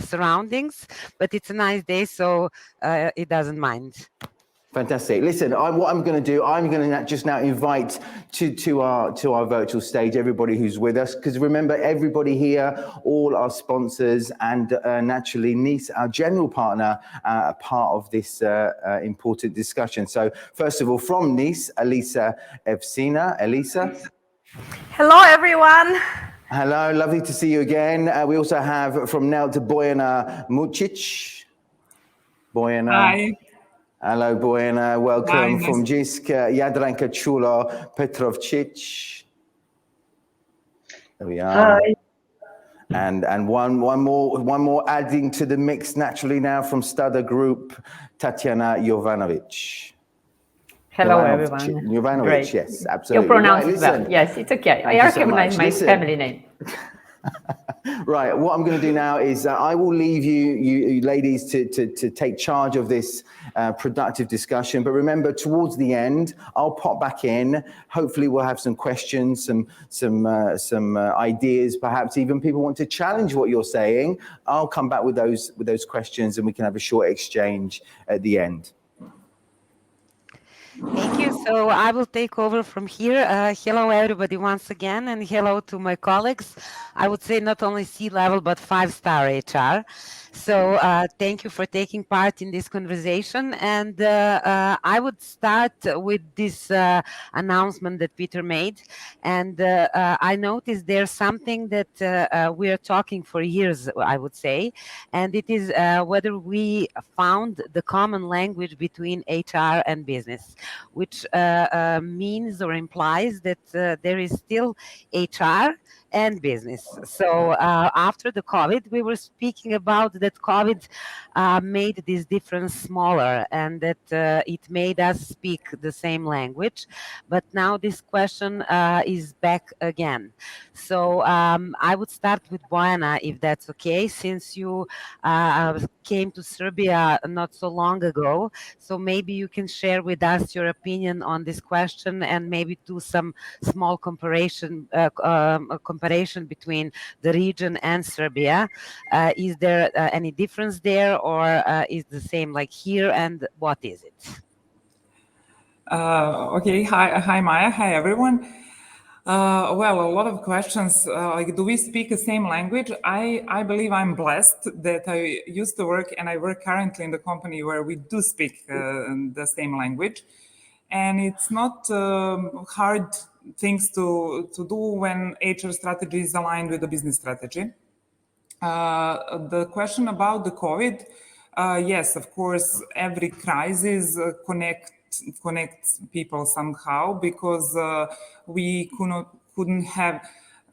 surroundings, but it's a nice day, so it doesn't mind. Fantastic. Listen, what I'm going to do, I'm going to just now invite to our virtual stage everybody who's with us, because remember, everybody here, all our sponsors, and naturally Nice, our general partner, are part of this important discussion. So first of all, from Nice, Alisa Evsina. Alisa. Hello, everyone. Hello, lovely to see you again. We also have from Nelt to Bojana Mucic. Bojana. Hi. Hello, Bojana. Welcome. Hi, from nice. Jysk, Jadranka, Čulo, Petrovčić. There we are. Hi. And one more adding to the mix naturally now from Stada Group, Tatjana Jovanović. Hello, everyone. Jovanović, Great. yes, absolutely. You pronounce right, it well. Yes, it's okay. I recognize my family name. Right, what I'm going to do now is I will leave you ladies to take charge of this productive discussion. But remember, towards the end, I'll pop back in. Hopefully, we'll have some questions, some ideas. Perhaps even people want to challenge what you're saying. I'll come back with those questions, and we can have a short exchange at the end. Thank you. So I will take over from here. Hello, everybody, once again, and hello to my colleagues. I would say not only C-level, but 5-star HR. So thank you for taking part in this conversation. And I would start with this announcement that Peter made. And I noticed there's something that we are talking for years, I would say. And it is whether we found the common language between HR and business, which means or implies that there is still HR and business. So after the COVID, we were speaking about that COVID made this difference smaller and that it made us speak the same language. But now this question is back again. So I would start with Bojana, if that's okay, since you came to Serbia not so long ago. So maybe you can share with us your opinion on this question and maybe do some small comparison between the region and Serbia. Is there any difference there, or is the same like here, and what is it? Okay, hi Maya, hi everyone. Well, a lot of questions, like do we speak the same language? I believe I'm blessed that I used to work and I work currently in the company where we do speak the same language. And it's not hard things to do when HR strategy is aligned with the business strategy. The question about the COVID, yes, of course, every crisis connects people somehow, because we couldn't have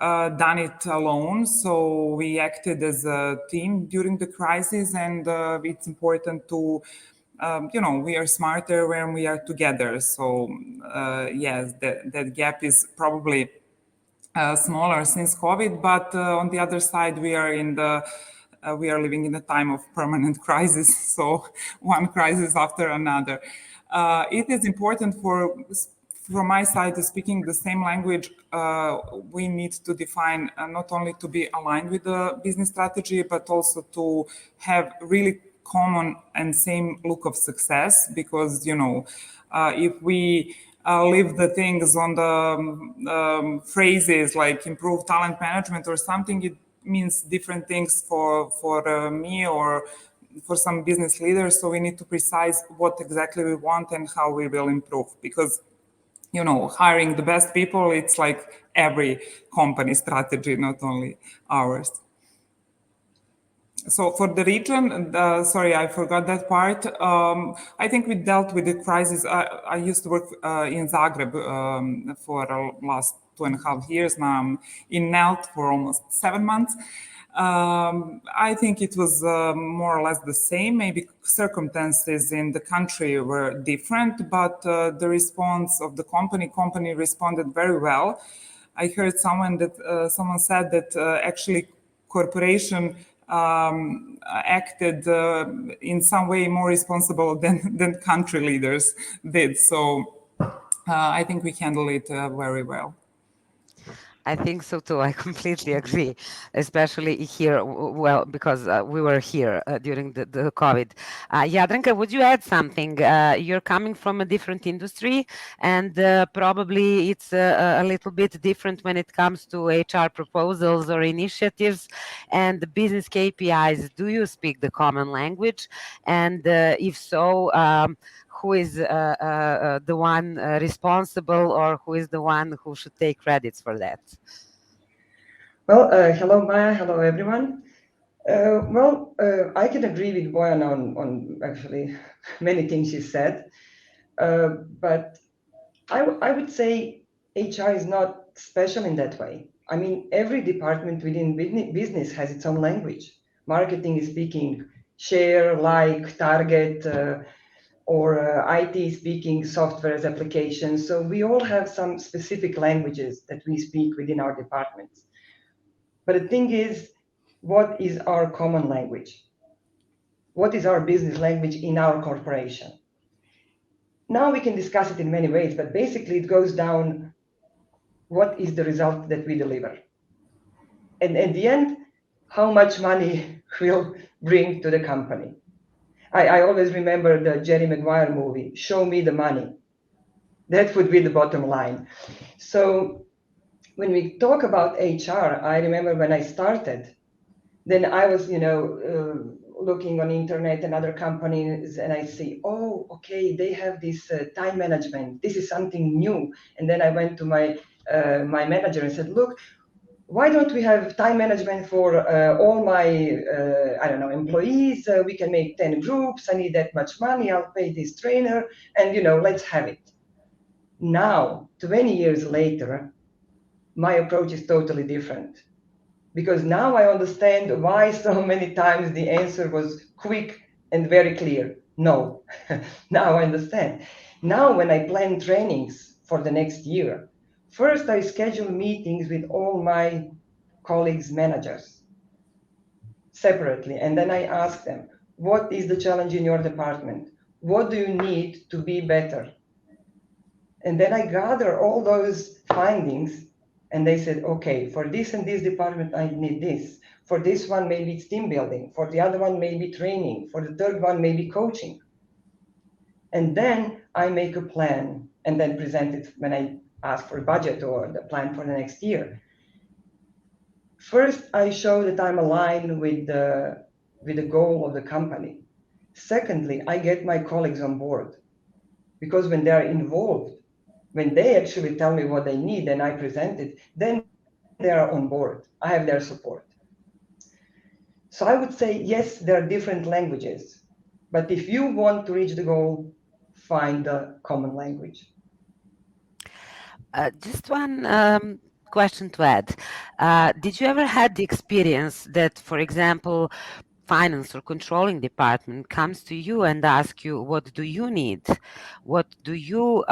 done it alone. So we acted as a team during the crisis, and it's important to we are smarter when we are together. So yes, that gap is probably smaller since COVID, but on the other side, we are living in a time of permanent crisis. So one crisis after another. It is important from my side, speaking the same language. We need to define not only to be aligned with the business strategy, but also to have really common and same look of success, because if we leave the things on the phrases like improve talent management or something, it means different things for me or for some business leaders. So we need to precise what exactly we want and how we will improve, because hiring the best people, it's like every company strategy, not only ours. So for the region, sorry, I forgot that part. I think we dealt with the crisis. I used to work in Zagreb for the last 2.5 years. Now I'm in Nelt for almost 7 months. I think it was more or less the same. Maybe circumstances in the country were different, but the response of the company responded very well. I heard someone said that actually corporation acted in some way more responsible than country leaders did. So I think we handled it very well. I think so too. I completely agree, especially here, well, because we were here during the COVID. Jadranka, would you add something? You're coming from a different industry, and probably it's a little bit different when it comes to HR proposals or initiatives and the business KPIs. Do you speak the common language? And if so, who is the one responsible, or who is the one who should take credits for that? Well, hello, Maya. Hello, everyone. I can agree with Bojana on actually many things she said, but I would say HR is not special in that way. I mean, every department within business has its own language. Marketing is speaking share, like, target, or IT is speaking software as applications. So we all have some specific languages that we speak within our departments. But the thing is, what is our common language? What is our business language in our corporation? Now we can discuss it in many ways, but basically it goes down, what is the result that we deliver? And at the end, how much money will bring to the company? I always remember the Jerry Maguire movie, Show Me the Money. That would be the bottom line. So when we talk about HR, I remember when I started, then I was, looking on internet and other companies, and I see, oh, okay, they have this time management. This is something new. And then I went to my manager and said, look, why don't we have time management for all my, employees? We can make 10 groups. I need that much money. I'll pay this trainer, and, let's have it. Now, 20 years later, my approach is totally different. Because now I understand why so many times the answer was quick and very clear. No. Now I understand. Now when I plan trainings for the next year, first I schedule meetings with all my colleagues, managers, separately. And then I ask them, what is the challenge in your department? What do you need to be better? And then I gather all those findings. And they said, okay, for this and this department, I need this. For this one, maybe it's team building. For the other one, maybe training. For the third one, maybe coaching. And then I make a plan and then present it when I ask for a budget or the plan for the next year. First, I show that I'm aligned with the goal of the company. Secondly, I get my colleagues on board. Because when they're involved, when they actually tell me what they need and I present it, then they are on board. I have their support. So I would say, yes, there are different languages. But if you want to reach the goal, find the common language. Just one question to add. Did you ever had the experience that, for example, finance or controlling department comes to you and asks you, what do you need? What do you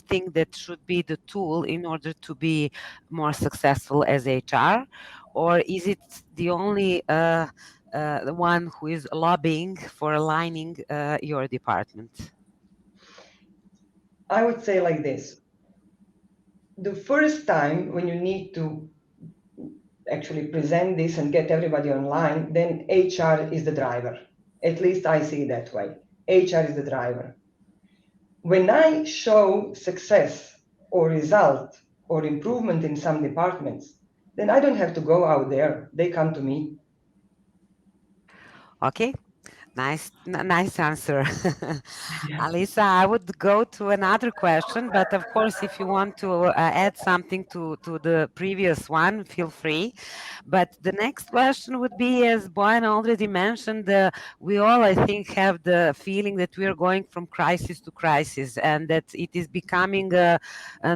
think that should be the tool in order to be more successful as HR? Or is it the only the one who is lobbying for aligning your department? I would say like this. The first time when you need to actually present this and get everybody online, then HR is the driver. At least I see it that way. HR is the driver. When I show success or result or improvement in some departments, then I don't have to go out there. They come to me. Okay. Nice answer. Alisa, I would go to another question, but of course, if you want to add something to the previous one, feel free. But the next question would be, as Bojana already mentioned, we all, I think, have the feeling that we are going from crisis to crisis and that it is becoming a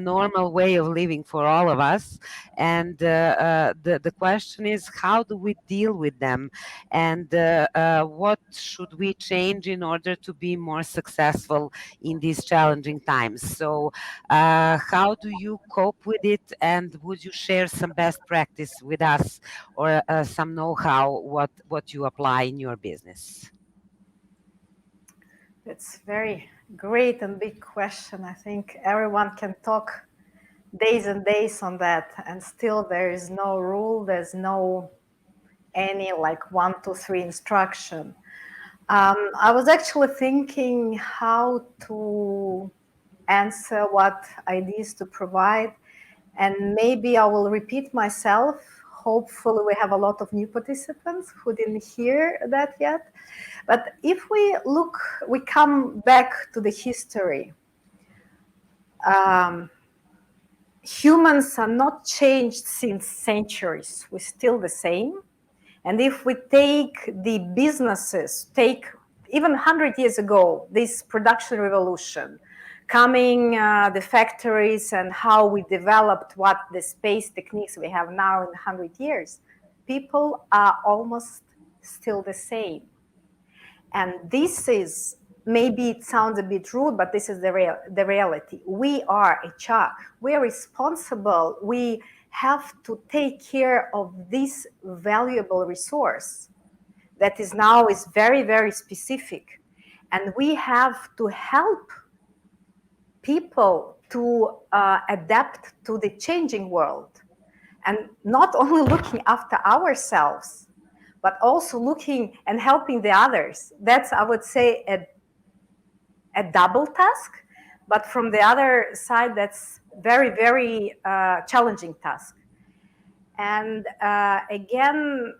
normal way of living for all of us. And the question is, how do we deal with them? And what should we change in order to be more successful in these challenging times? So how do you cope with it, and would you share some best practice with us or some know-how what you apply in your business? It's very great and big question. I think everyone can talk days and days on that, and still there is no rule, there's no any like 1, 2, 3 instruction. I was actually thinking how to answer, what ideas to provide, and maybe I will repeat myself. Hopefully we have a lot of new participants who didn't hear that yet. But if we look, we come back to the history. Humans are not changed since centuries. We're still the same. And if we take the businesses, take even 100 years ago, this production revolution, coming the factories and how we developed what the space techniques we have now in 100 years, people are almost still the same. And this is, maybe it sounds a bit rude, but this is the reality. We are HR. We are responsible. We have to take care of this valuable resource that is now is very, very specific. And we have to help people to adapt to the changing world. And not only looking after ourselves, but also looking and helping the others. That's, I would say, a double task. But from the other side, that's very, very challenging task. And again,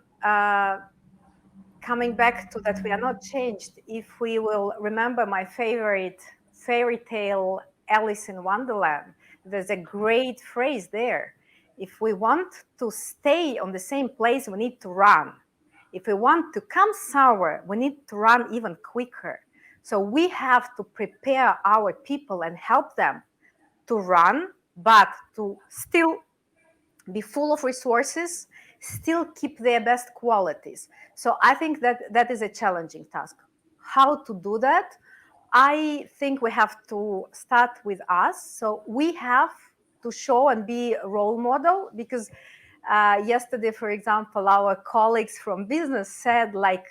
coming back to that, we are not changed. If we will remember my favorite fairy tale, Alice in Wonderland, there's a great phrase there. If we want to stay on the same place, we need to run. If we want to come somewhere, we need to run even quicker. So we have to prepare our people and help them to run, but to still be full of resources, still keep their best qualities. So I think that that is a challenging task. How to do that? I think we have to start with us. So we have to show and be a role model, because yesterday, for example, our colleagues from business said, like,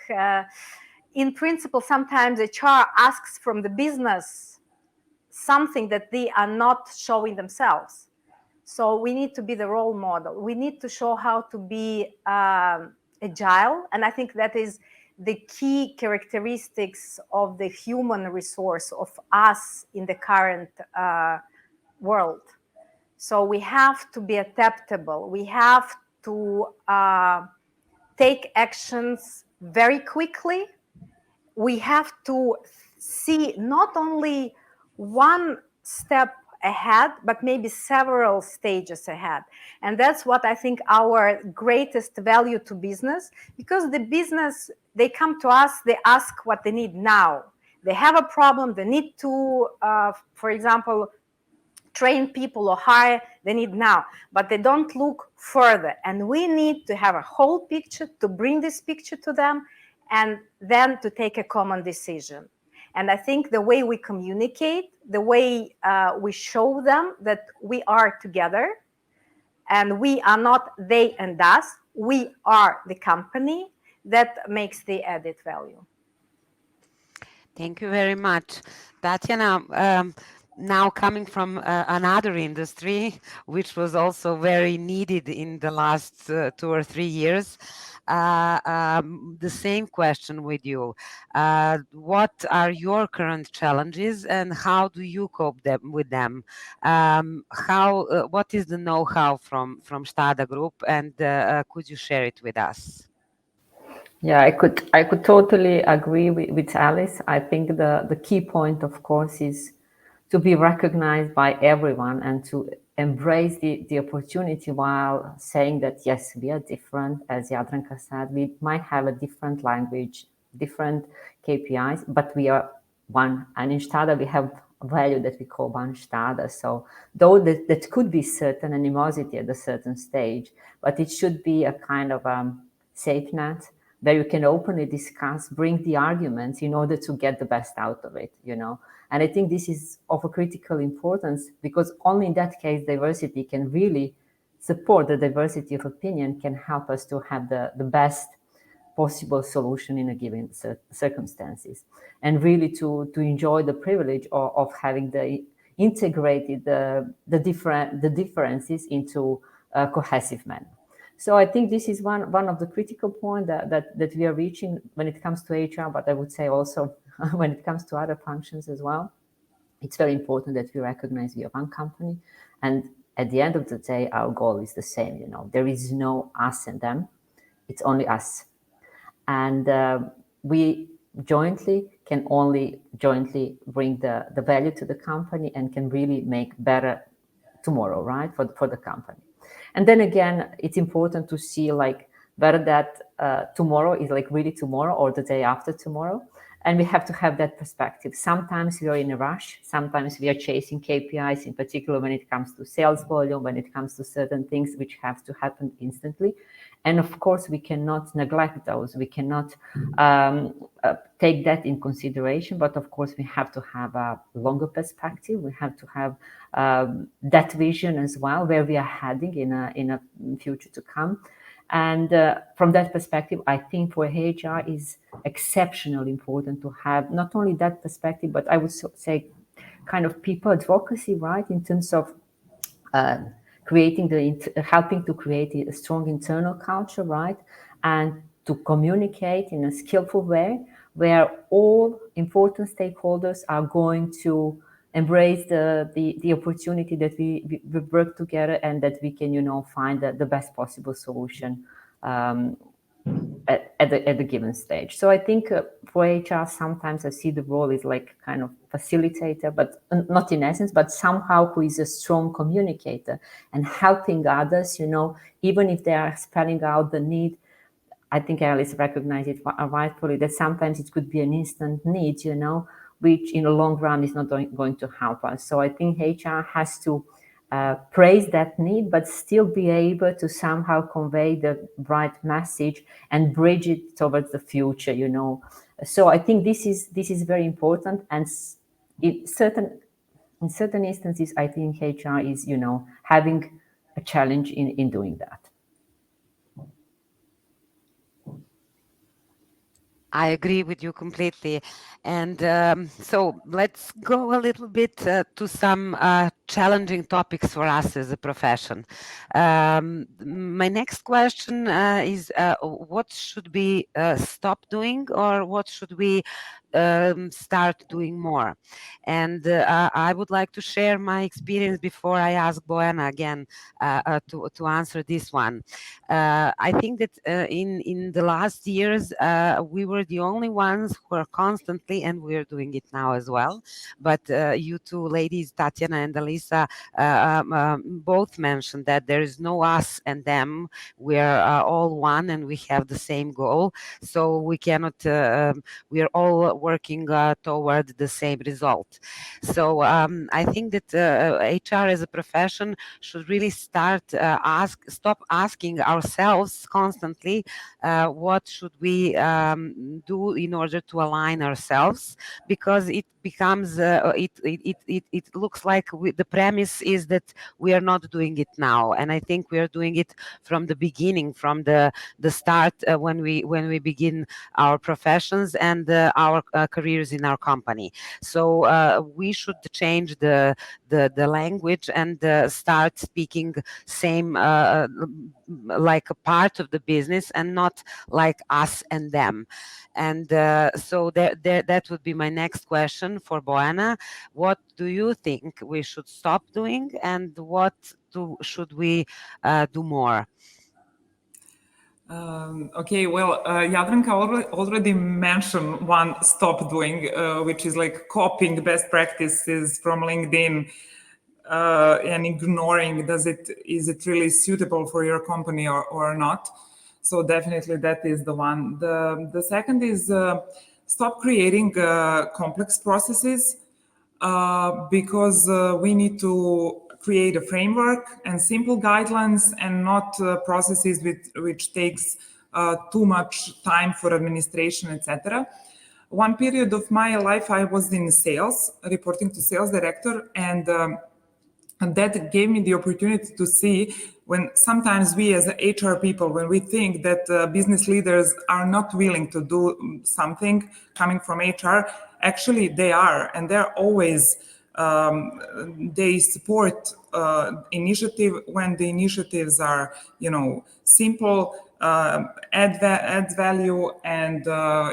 in principle, sometimes HR asks from the business something that they are not showing themselves. So we need to be the role model. We need to show how to be agile. And I think that is the key characteristics of the human resource of us in the current world. So we have to be adaptable. We have to take actions very quickly. We have to see not only one step ahead, but maybe several stages ahead. And that's what I think our greatest value to business, because the business, they come to us, they ask what they need now. They have a problem, they need to, for example, train people or hire, they need now, but they don't look further. And we need to have a whole picture to bring this picture to them, and then to take a common decision. And I think the way we communicate, the way we show them that we are together and we are not they and us, we are the company, that makes the added value. Thank you very much. Tatjana, now coming from another industry, which was also very needed in the last 2 or 3 years, the same question with you. What are your current challenges and how do you cope with them? What is the know-how from Stada Group, and could you share it with us? Yeah, I could totally agree with Alice. I think the key point, of course, is to be recognized by everyone and to embrace the opportunity, while saying that, yes, we are different. As Jadranka said, we might have a different language, different KPIs, but we are one. And in Stada, we have a value that we call one Stada. So though that could be certain animosity at a certain stage, but it should be a kind of safe net where you can openly discuss, bring the arguments in order to get the best out of it, you know. And I think this is of a critical importance, because only in that case diversity can really support, the diversity of opinion can help us to have the best possible solution in a given circumstances, and really to enjoy the privilege of having the integrated the differences into a cohesive manner. So I think this is one of the critical points that we are reaching when it comes to HR, but I would say also when it comes to other functions as well. It's very important that we recognize we are one company, and at the end of the day, our goal is the same. You know, there is no us and them; it's only us, and we can only jointly bring the value to the company and can really make better tomorrow, right, for the company. And then again, it's important to see like whether that tomorrow is like really tomorrow or the day after tomorrow. And we have to have that perspective. Sometimes we are in a rush. Sometimes we are chasing KPIs, in particular when it comes to sales volume, when it comes to certain things which have to happen instantly. And of course, we cannot neglect those. We cannot take that in consideration. But of course, we have to have a longer perspective. We have to have that vision as well, where we are heading in a future to come. And from that perspective, I think for HR is exceptionally important to have not only that perspective, but I would say kind of people advocacy, right, in terms of helping to create a strong internal culture, right, and to communicate in a skillful way where all important stakeholders are going to embrace the opportunity that we work together and that we can, find the best possible solution at the given stage. So I think for HR, sometimes I see the role is like kind of facilitator, but not in essence, but somehow who is a strong communicator and helping others, even if they are spelling out the need. I think Alice recognized it rightfully that sometimes it could be an instant need, which in the long run is not going to help us. So I think HR has to praise that need, but still be able to somehow convey the right message and bridge it towards the future, So I think this is very important. And in certain instances, I think HR is, having a challenge in doing that. I agree with you completely. And so let's go a little bit to some challenging topics for us as a profession. My next question is what should we stop doing, or what should we start doing more? And I would like to share my experience before I ask Bojana again to answer this one. I think that in the last years, we were the only ones who are constantly, and we're doing it now as well, but you two ladies, Tatjana and Alisa, both mentioned that there is no us and them. We are all one and we have the same goal. So we cannot, we are all working toward the same result. So I think that HR as a profession should really stop asking ourselves constantly what should we do in order to align ourselves, because it becomes it looks like the premise is that we are not doing it now, and I think we are doing it from the beginning, from the start when we begin our professions and our careers in our company. So we should change the language and start speaking same like a part of the business and not like us and them. And so that would be my next question for Bojana. What do you think we should stop doing, and what should we do more? Okay, well, Jadranka already mentioned one stop doing, which is like copying best practices from LinkedIn and ignoring is it really suitable for your company or not. So definitely that is the one. The second is stop creating complex processes because we need to create a framework and simple guidelines and not processes which takes too much time for administration, etc. One period of my life I was in sales, reporting to sales director, and that gave me the opportunity to see when sometimes we as HR people, when we think that business leaders are not willing to do something coming from HR, actually they are, and they're always they support initiative when the initiatives are, simple, add value, and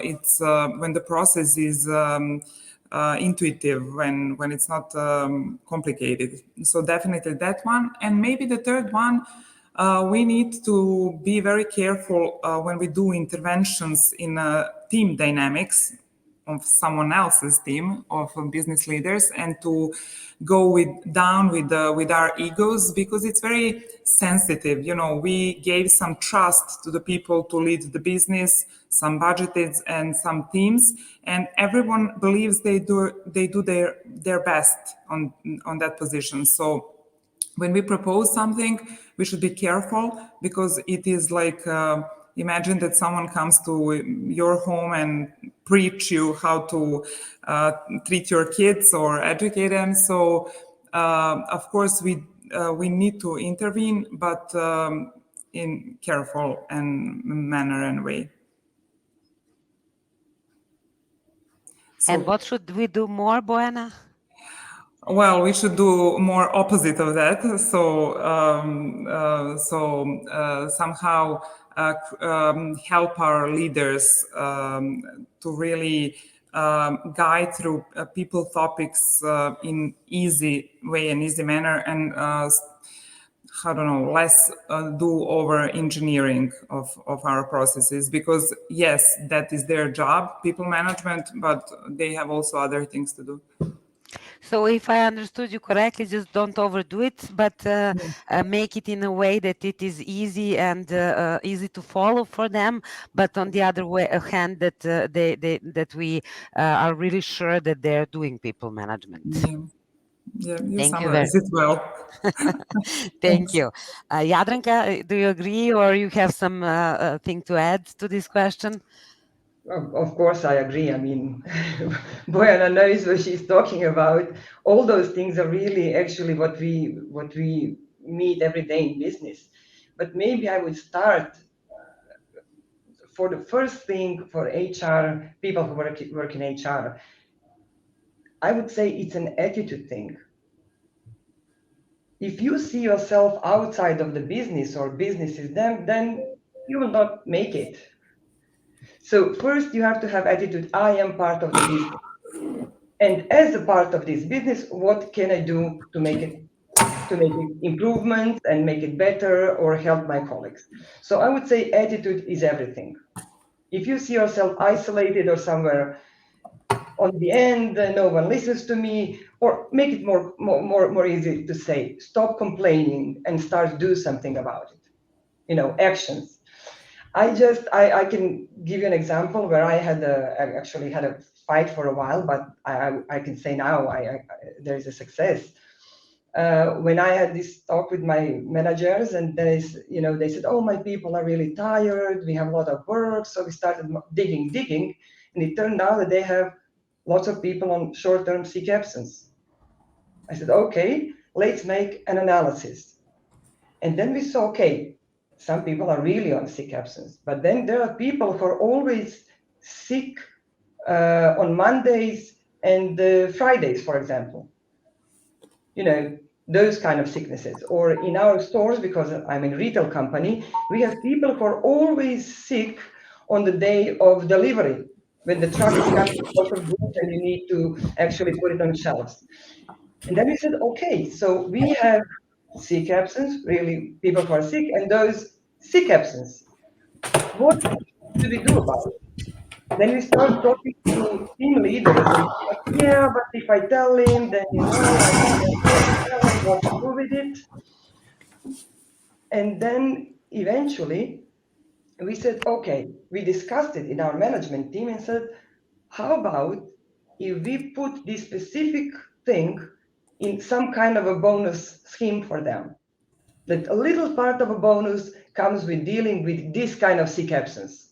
it's when the process is intuitive, when it's not complicated. So definitely that one. And maybe the third one, we need to be very careful when we do interventions in team dynamics of someone else's team of business leaders, and to go down with our egos, because it's very sensitive. We gave some trust to the people to lead the business, some budgeted and some teams, and everyone believes they do their best on that position. So when we propose something, we should be careful, because it is like, imagine that someone comes to your home and preach you how to treat your kids or educate them. So of course we need to intervene, but in careful and manner and way. So, and what should we do more, Bojana? Well, we should do more opposite of that. So, somehow help our leaders to really guide through people topics in easy way and easy manner, and less do over engineering of our processes, because yes, that is their job, people management, but they have also other things to do. So if I understood you correctly, just don't overdo it, but make it in a way that it is easy and easy to follow for them. But on the other hand, that that we are really sure that they're doing people management. Yeah, you Thank you summarize it well. Thank you. Jadranka, do you agree, or you have some thing to add to this question? Of course, I agree. I mean, Bojana knows what she's talking about. All those things are really actually what we meet every day in business. But maybe I would start for the first thing for HR, people who work in HR. I would say it's an attitude thing. If you see yourself outside of the business or businesses, then you will not make it. So first you have to have attitude, I am part of the business. And as a part of this business, what can I do to make it improvements and make it better or help my colleagues? So I would say attitude is everything. If you see yourself isolated or somewhere on the end, no one listens to me, or make it more easy to say, stop complaining and start do something about it. Actions. I can give you an example where I actually had a fight for a while, but I can say now there is a success. When I had this talk with my managers, and they said, oh, my people are really tired, we have a lot of work. So we started digging, and it turned out that they have lots of people on short-term sick absence. I said, okay, let's make an analysis. And then we saw, okay, some people are really on sick absence, but then there are people who are always sick on Mondays and Fridays, for example. Those kind of sicknesses. Or in our stores, because I'm in a retail company, we have people who are always sick on the day of delivery, when the truck is coming out of goods and you need to actually put it on shelves. And then we said, okay, so we have sick absence, really people who are sick, and those sick absence. What do we do about it? Then we start talking to team leaders. And yeah, but if I tell him, then I tell him what to do with it. And then eventually we said, okay, we discussed it in our management team and said, how about if we put this specific thing in some kind of a bonus scheme for them? That a little part of a bonus comes with dealing with this kind of sick absence.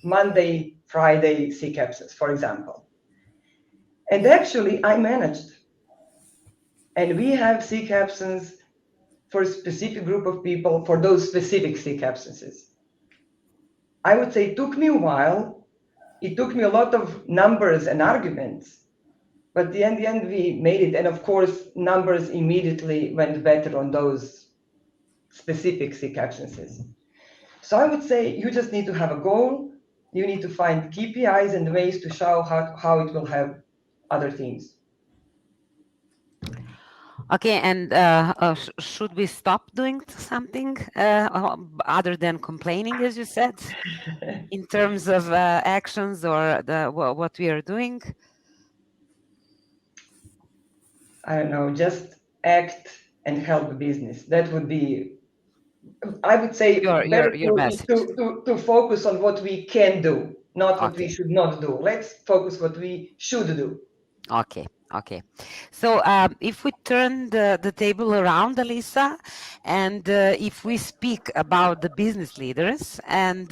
Monday, Friday sick absence, for example. And actually, I managed. And we have sick absence for a specific group of people for those specific sick absences. I would say it took me a while. It took me a lot of numbers and arguments. But in the end, we made it. And of course, numbers immediately went better on those specific sick absences. So I would say you just need to have a goal. You need to find KPIs and ways to show how it will have other things. Okay, and should we stop doing something other than complaining, as you said, in terms of actions or what we are doing? I don't know, just act and help the business. That would be, I would say, better your message. to focus on what we can do, not what we Okay. should not do. Let's focus what we should do. Okay. Okay, so if we turn the table around, Alisa, and if we speak about the business leaders and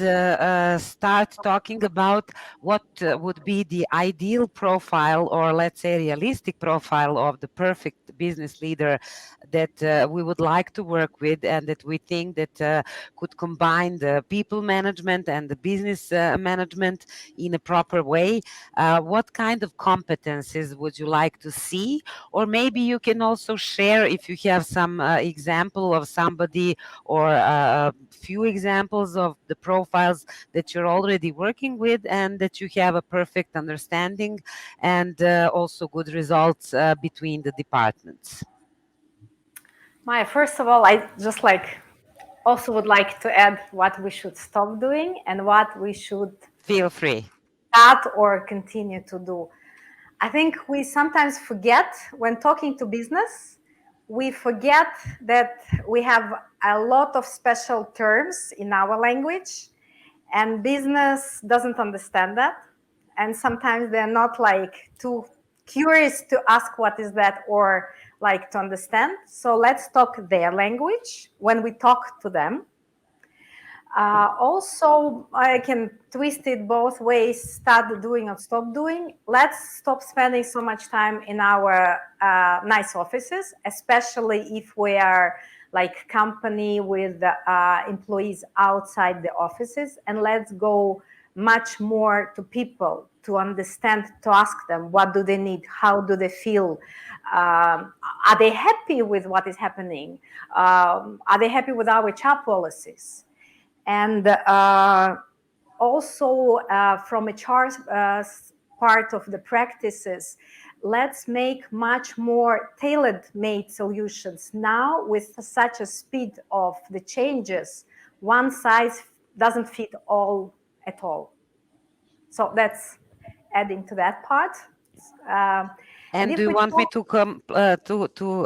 start talking about what would be the ideal profile, or let's say realistic profile of the perfect business leader that we would like to work with, and that we think that could combine the people management and the business management in a proper way, what kind of competencies would you like to see? Or maybe you can also share, if you have some example of somebody or a few examples of the profiles that you're already working with and that you have a perfect understanding and also good results between the departments. Maya, first of all, I just also would like to add what we should stop doing and what we should feel free start or continue to do. I think we sometimes forget when talking to business, we forget that we have a lot of special terms in our language, and business doesn't understand that. And sometimes they're not too curious to ask what is that or to understand. So let's talk their language when we talk to them. Also, I can twist it both ways, start doing or stop doing. Let's stop spending so much time in our nice offices, especially if we are company with employees outside the offices, and let's go much more to people to understand, to ask them what do they need, how do they feel, are they happy with what is happening, are they happy with our HR policies. And also from HR's part of the practices, let's make much more tailor-made solutions. Now, with such a speed of the changes, one size doesn't fit all at all. So that's adding to that part. And do you want me to come to do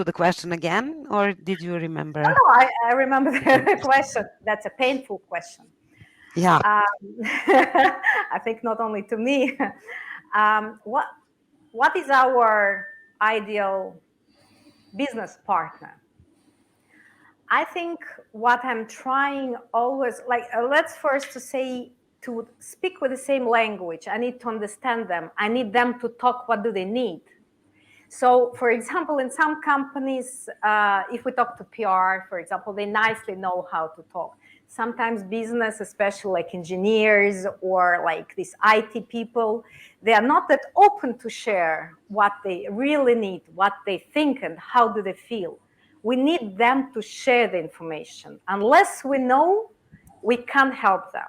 the question again, or did you remember? No, I remember the question. That's a painful question. Yeah. I think not only to me. What is our ideal business partner? I think what I'm trying always, let's first to say, to speak with the same language. I need to understand them. I need them to talk, what do they need? So, for example, in some companies, if we talk to PR, for example, they nicely know how to talk. Sometimes business, especially engineers or these IT people, they are not that open to share what they really need, what they think, and how do they feel. We need them to share the information. Unless we know, we can't help them.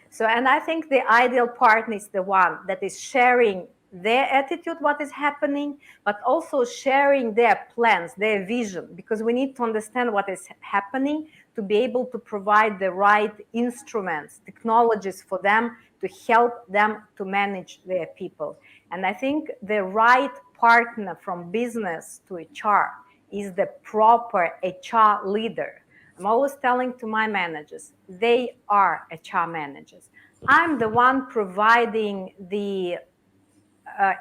So, and I think the ideal partner is the one that is sharing their attitude, what is happening, but also sharing their plans, their vision, because we need to understand what is happening to be able to provide the right instruments, technologies for them to help them to manage their people. And I think the right partner from business to HR is the proper HR leader. I'm always telling to my managers, they are HR managers. I'm the one providing the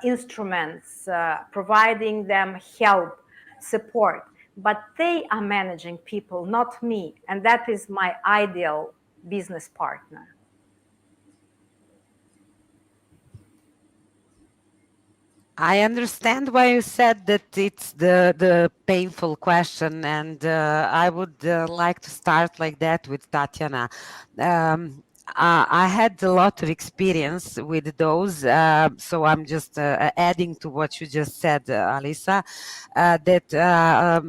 instruments, providing them help, support, but they are managing people, not me. And that is my ideal business partner. I understand why you said that it's the painful question, and I would like to start like that with Tatjana. I had a lot of experience with those, so I'm just adding to what you just said, Alisa, that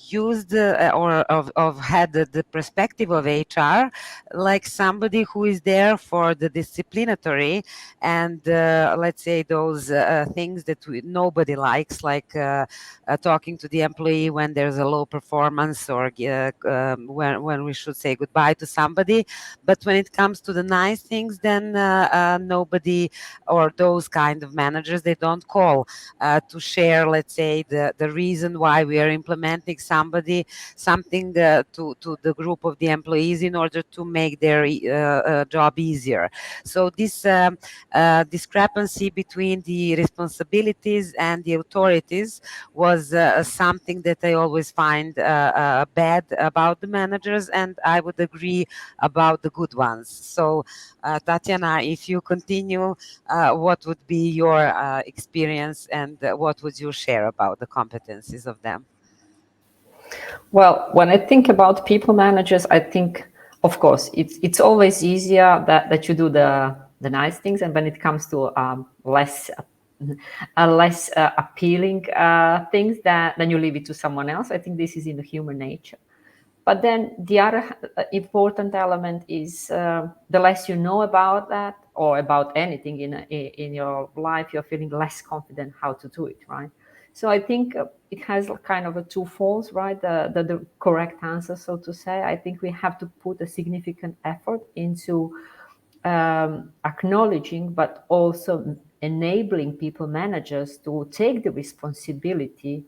used or of had the perspective of HR like somebody who is there for the disciplinary and let's say those things that nobody likes, like talking to the employee when there's a low performance or when we should say goodbye to somebody. But when it comes to the nice things, then nobody, or those kind of managers, they don't call to share, let's say, the reason why we are implementing something to the group of the employees in order to make their job easier. So this discrepancy between the responsibilities and the authorities was something that I always find bad about the managers, and I would agree about the good ones. So, Tatjana, if you continue, what would be your experience and what would you share about the competencies of them? Well, when I think about people managers, I think, of course, it's always easier that you do the nice things, and when it comes to less appealing things, then you leave it to someone else. I think this is in the human nature. But then the other important element is the less you know about that or about anything in your life, you're feeling less confident how to do it, right? So I think it has kind of a two folds, right? The correct answer, so to say. I think we have to put a significant effort into acknowledging, but also enabling people managers to take the responsibility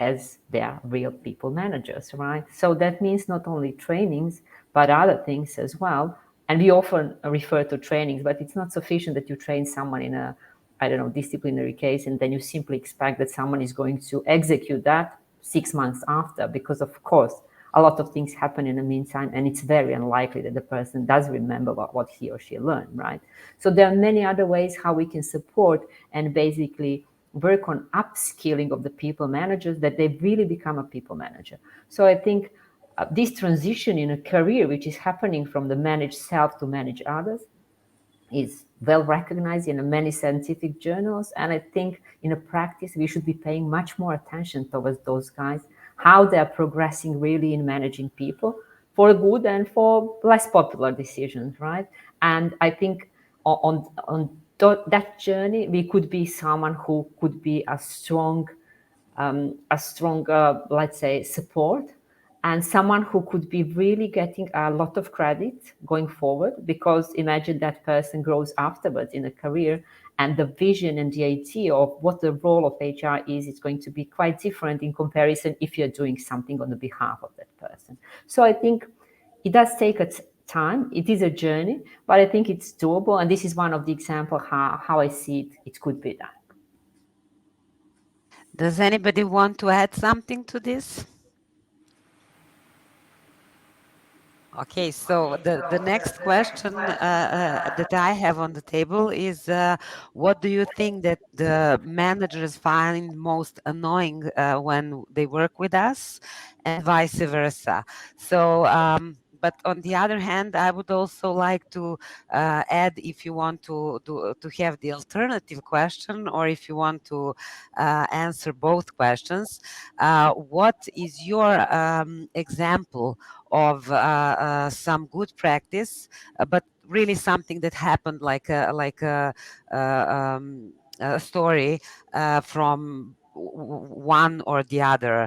as they are real people managers, right? So that means not only trainings, but other things as well. And we often refer to trainings, but it's not sufficient that you train someone in a, I don't know, disciplinary case, and then you simply expect that someone is going to execute that 6 months after, because of course, a lot of things happen in the meantime, and it's very unlikely that the person does remember what he or she learned, right? So there are many other ways how we can support and basically work on upskilling of the people managers, that they really become a people manager. So I think this transition in a career, which is happening from the managed self to manage others, is well recognized in many scientific journals. And I think in a practice, we should be paying much more attention towards those guys, how they're progressing really in managing people for good and for less popular decisions, right? And I think on that journey, we could be someone who could be a strong, let's say, support, and someone who could be really getting a lot of credit going forward, because imagine that person grows afterwards in a career, and the vision and the idea of what the role of HR is, it's going to be quite different in comparison if you're doing something on the behalf of that person. So I think it does take time. It is a journey, but I think it's doable. And this is one of the examples how I see it could be done. Does anybody want to add something to this? Okay, so the next question that I have on the table is, what do you think that the managers find most annoying when they work with us, and vice versa? So, but on the other hand, I would also like to add, if you want to have the alternative question, or if you want to answer both questions, what is your example of some good practice, but really something that happened, like a story from one or the other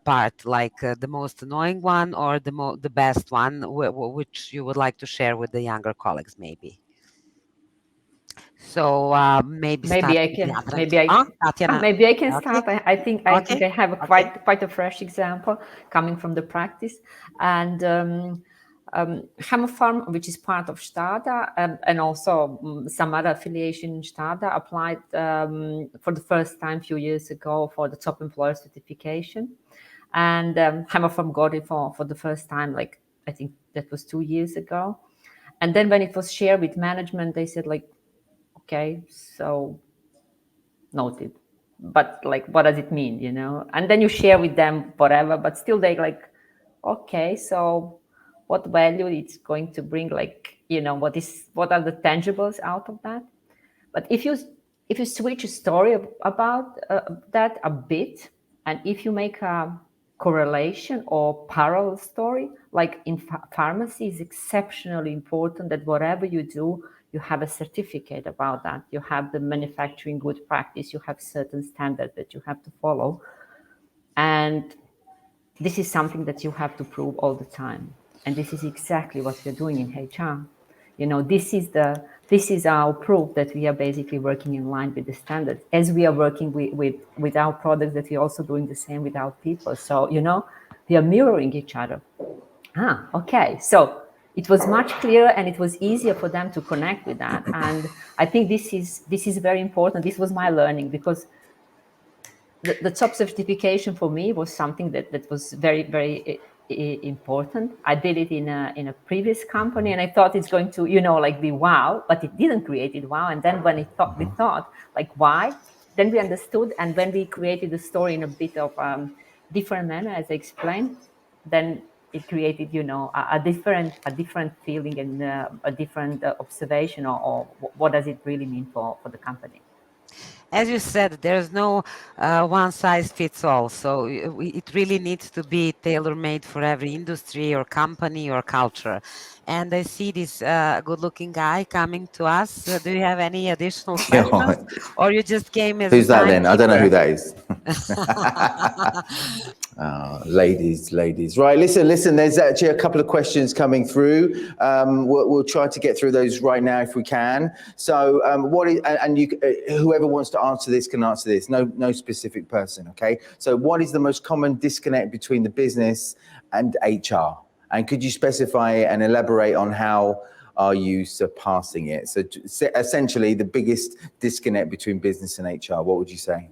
part, like the most annoying one or the best one, which you would like to share with the younger colleagues, maybe. So maybe I can start. Okay. I think I have a quite a fresh example coming from the practice. And Hemofarm, which is part of Stada, and also some other affiliation in Stada, applied for the first time a few years ago for the top employer certification. And Hemofarm got it for the first time, like I think that was 2 years ago. And then when it was shared with management, they said, like, okay, so noted, but like, what does it mean, you know? And then you share with them whatever, but still they like, okay, so what value it's going to bring, like what are the tangibles out of that. But if you switch a story about that a bit, and if you make a correlation or parallel story, like in pharmacy, is exceptionally important that whatever you do, you have a certificate about that. You have the manufacturing good practice. You have certain standards that you have to follow. And this is something that you have to prove all the time. And this is exactly what we're doing in HR. This is our proof that we are basically working in line with the standards. As we are working with our products, that we're also doing the same with our people. So, we are mirroring each other. Okay. So it was much clearer and it was easier for them to connect with that. And I think this is very important. This was my learning, because the top certification for me was something that was very, very important. I did it in a previous company, and I thought it's going to, be wow, but it didn't create it wow. And then when we thought like why, then we understood. And when we created the story in a bit of different manner, as I explained, then it created, a different feeling and a different observation or what does it really mean for the company. As you said, there's no one size fits all. So it really needs to be tailor-made for every industry or company or culture. And I see this good-looking guy coming to us. Do you have any additional questions? Or you just came as Who's that then? I don't know who that is. Ladies. Right, listen, there's actually a couple of questions coming through. We'll try to get through those right now if we can. So whoever wants to answer this can answer this. No specific person, okay? So what is the most common disconnect between the business and HR? And could you specify and elaborate on how are you surpassing it? So essentially the biggest disconnect between business and HR, what would you say?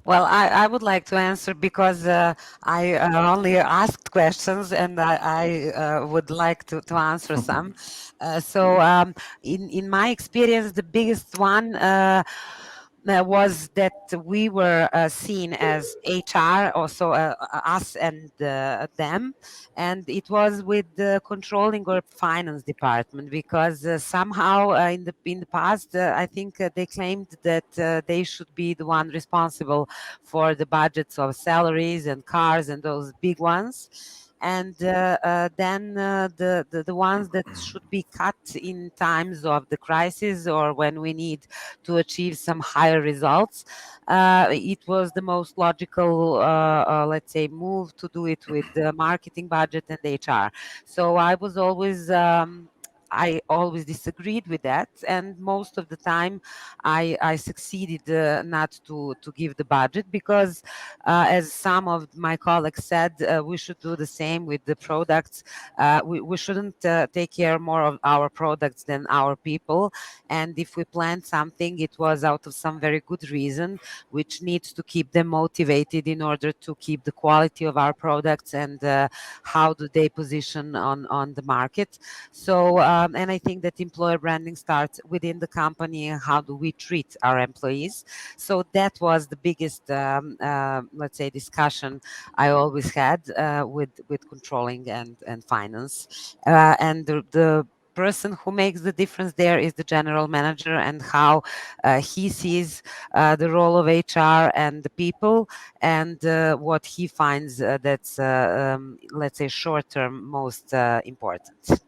Well, I would like to answer because I only asked questions and I would like to answer some. In my experience, the biggest one was that we were seen as HR, also us and them, and it was with the controlling or finance department, because somehow in the past I think they claimed that they should be the one responsible for the budgets of salaries and cars and those big ones. And then the ones that should be cut in times of the crisis or when we need to achieve some higher results, it was the most logical, let's say, move to do it with the marketing budget and HR. So I always disagreed with that, and most of the time I succeeded not to give the budget, because as some of my colleagues said, we should do the same with the products. We shouldn't take care more of our products than our people, and if we planned something, it was out of some very good reason, which needs to keep them motivated in order to keep the quality of our products and how do they position on the market. So and I think that employer branding starts within the company. How do we treat our employees? So that was the biggest, let's say, discussion I always had with controlling and finance. And the person who makes the difference there is the general manager, and how he sees the role of HR and the people, and what he finds that's, let's say, short-term most important.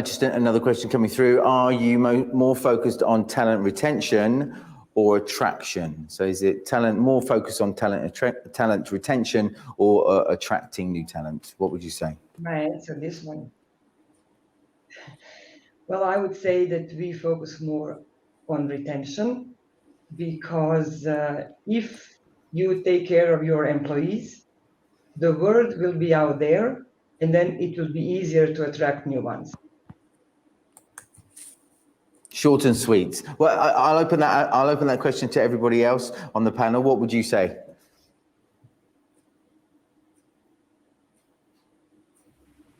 Just another question coming through. Are you more focused on talent retention or attraction? So is it more focused on talent retention or attracting new talent? What would you say? My answer this one. Well, I would say that we focus more on retention, because if you take care of your employees, the word will be out there, and then it will be easier to attract new ones. Short and sweet. Well, I'll open that question to everybody else on the panel. What would you say?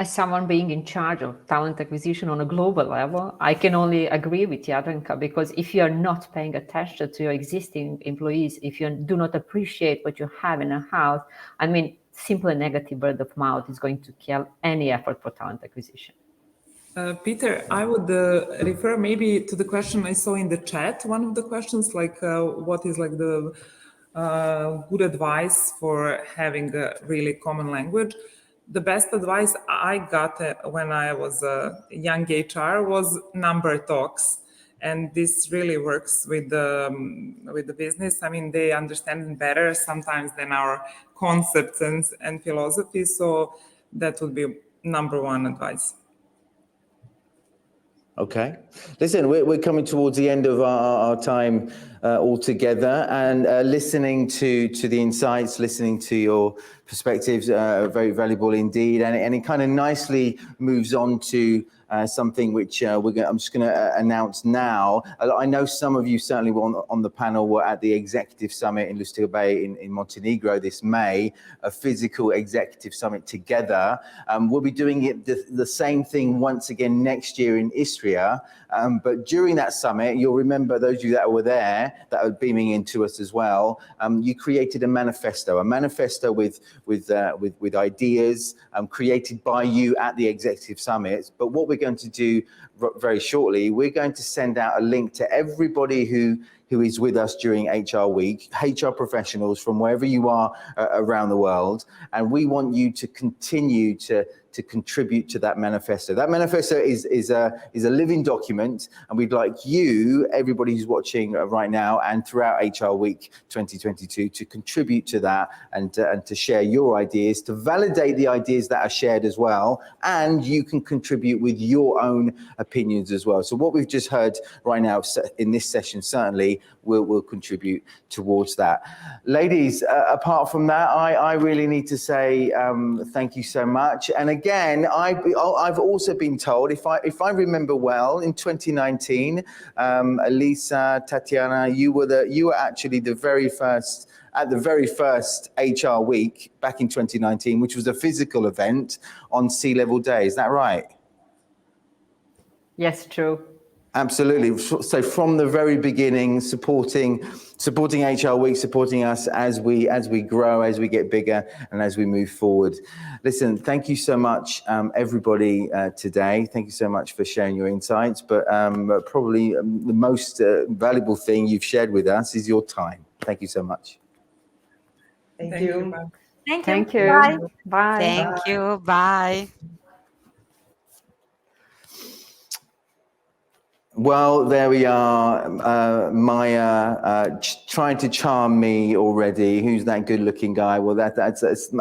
As someone being in charge of talent acquisition on a global level, I can only agree with Jadranka, because if you are not paying attention to your existing employees, if you do not appreciate what you have in a house, I mean, simply negative word of mouth is going to kill any effort for talent acquisition. Peter, I would refer maybe to the question I saw in the chat. One of the questions, like what is like the good advice for having a really common language? The best advice I got when I was a young HR was number talks. And this really works with the business. I mean, they understand it better sometimes than our concepts and philosophy. So that would be number one advice. Okay. Listen, we're coming towards the end of our time all together, and listening to the insights, listening to your perspectives, very valuable indeed. And it kind of nicely moves on to something which I'm just going to announce now. I know some of you certainly were on the panel were at the Executive Summit in Lustica Bay in Montenegro this May, a physical executive summit together. We'll be doing it the same thing once again next year in Istria. But during that summit, you'll remember, those of you that were there, that are beaming into us as well, you created a manifesto with ideas created by you at the Executive Summit. But what we're going to do very shortly, we're going to send out a link to everybody who is with us during HR Week, HR professionals from wherever you are around the world. And we want you to continue to contribute to that manifesto. That manifesto is a living document, and we'd like you, everybody who's watching right now and throughout HR Week 2022, to contribute to that and to share your ideas, to validate the ideas that are shared as well, and you can contribute with your own opinions as well. So what we've just heard right now in this session certainly will contribute towards that. Ladies, apart from that, I really need to say thank you so much. And again, I've also been told, if I remember well, in 2019, Alisa, Tatjana, you were actually the very first at the very first HR Week back in 2019, which was a physical event on C-level day. Is that right? Yes, true. Absolutely. So from the very beginning, supporting HR Week, supporting us as we grow, as we get bigger, and as we move forward. Listen, thank you so much, everybody, today. Thank you so much for sharing your insights. But probably the most valuable thing you've shared with us is your time. Thank you so much. Thank you. Thank you. Bye. Bye. Thank you. Bye. Well, there we are. Maya trying to charm me already. Who's that good-looking guy? Well, that's